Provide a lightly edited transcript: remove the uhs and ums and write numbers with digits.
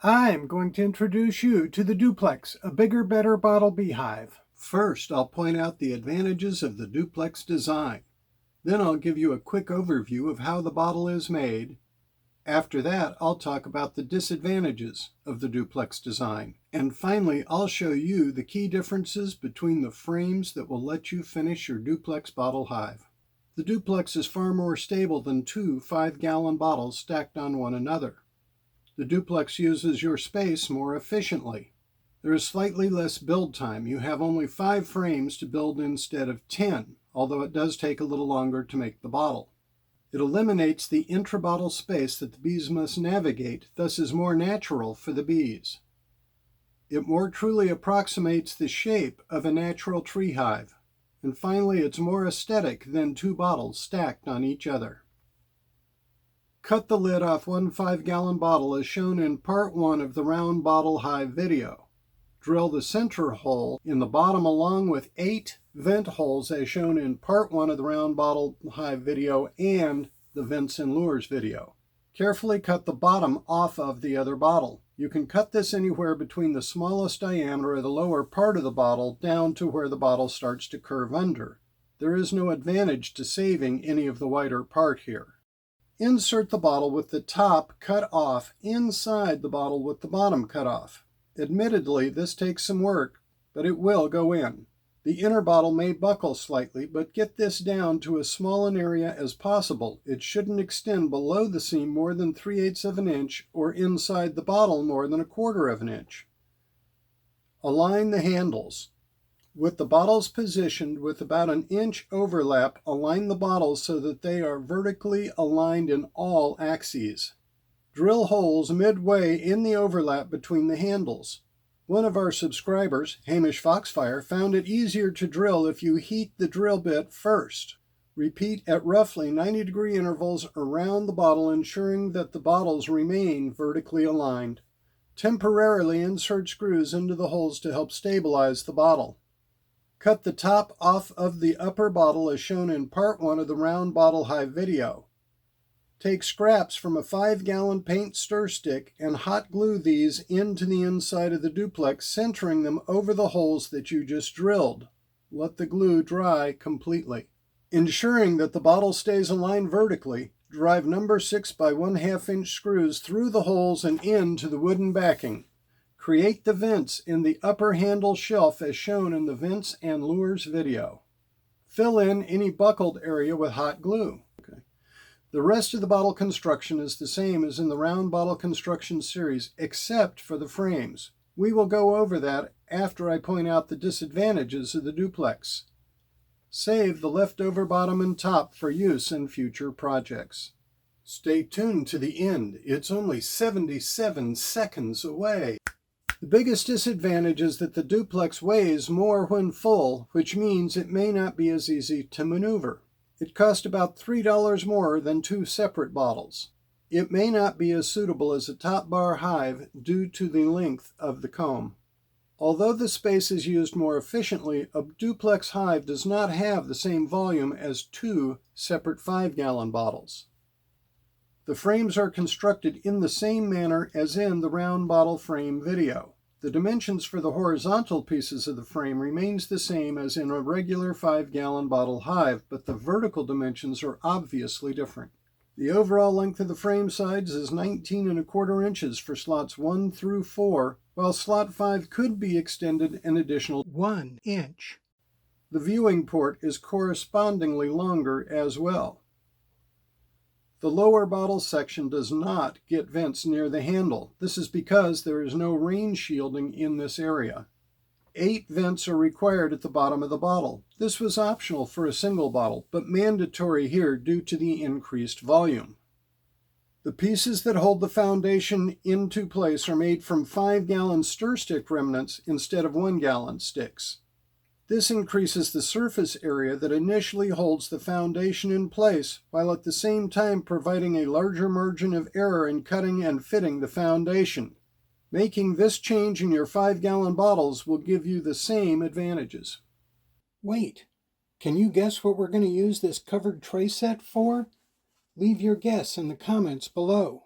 I'm going to introduce you to the Duplex, a bigger, better bottle beehive. First, I'll point out the advantages of the Duplex design. Then I'll give you a quick overview of how the bottle is made. After that, I'll talk about the disadvantages of the Duplex design. And finally, I'll show you the key differences between the frames that will let you finish your Duplex bottle hive. The Duplex is far more stable than two 5-gallon bottles stacked on one another. The Duplex uses your space more efficiently. There is slightly less build time. You have only 5 frames to build instead of 10, although it does take a little longer to make the bottle. It eliminates the intra-bottle space that the bees must navigate, thus is more natural for the bees. It more truly approximates the shape of a natural tree hive. And finally, it's more aesthetic than 2 bottles stacked on each other. Cut the lid off one 5-gallon bottle as shown in part 1 of the round bottle hive video. Drill the center hole in the bottom along with 8 vent holes as shown in part 1 of the round bottle hive video and the vents and lures video. Carefully cut the bottom off of the other bottle. You can cut this anywhere between the smallest diameter of the lower part of the bottle down to where the bottle starts to curve under. There is no advantage to saving any of the wider part here. Insert the bottle with the top cut off inside the bottle with the bottom cut off. Admittedly, this takes some work, but it will go in. The inner bottle may buckle slightly, but get this down to as small an area as possible. It shouldn't extend below the seam more than 3/8 of an inch or inside the bottle more than 1/4 of an inch. Align the handles. With the bottles positioned with about an inch overlap, align the bottles so that they are vertically aligned in all axes. Drill holes midway in the overlap between the handles. One of our subscribers, Hamish Foxfire, found it easier to drill if you heat the drill bit first. Repeat at roughly 90-degree intervals around the bottle, ensuring that the bottles remain vertically aligned. Temporarily insert screws into the holes to help stabilize the bottle. Cut the top off of the upper bottle as shown in part 1 of the round bottle hive video. Take scraps from a 5-gallon paint stir stick and hot glue these into the inside of the Duplex, centering them over the holes that you just drilled. Let the glue dry completely. Ensuring that the bottle stays aligned vertically, drive number 6 by 1/2 inch screws through the holes and into the wooden backing. Create the vents in the upper handle shelf as shown in the vents and lures video. Fill in any buckled area with hot glue. The rest of the bottle construction is the same as in the round bottle construction series, except for the frames. We will go over that after I point out the disadvantages of the Duplex. Save the leftover bottom and top for use in future projects. Stay tuned to the end. It's only 77 seconds away. The biggest disadvantage is that the Duplex weighs more when full, which means it may not be as easy to maneuver. It costs about $3 more than 2 separate bottles. It may not be as suitable as a top bar hive due to the length of the comb. Although the space is used more efficiently, a Duplex hive does not have the same volume as 2 separate 5-gallon bottles. The frames are constructed in the same manner as in the round bottle frame video. The dimensions for the horizontal pieces of the frame remains the same as in a regular 5-gallon bottle hive, but the vertical dimensions are obviously different. The overall length of the frame sides is 19¼ inches for slots 1 through 4, while slot 5 could be extended an additional 1 inch. The viewing port is correspondingly longer as well. The lower bottle section does not get vents near the handle. This is because there is no rain shielding in this area. 8 vents are required at the bottom of the bottle. This was optional for a single bottle, but mandatory here due to the increased volume. The pieces that hold the foundation into place are made from 5-gallon stir stick remnants instead of 1-gallon sticks. This increases the surface area that initially holds the foundation in place, while at the same time providing a larger margin of error in cutting and fitting the foundation. Making this change in your 5-gallon bottles will give you the same advantages. Wait, can you guess what we're going to use this covered tray set for? Leave your guess in the comments below.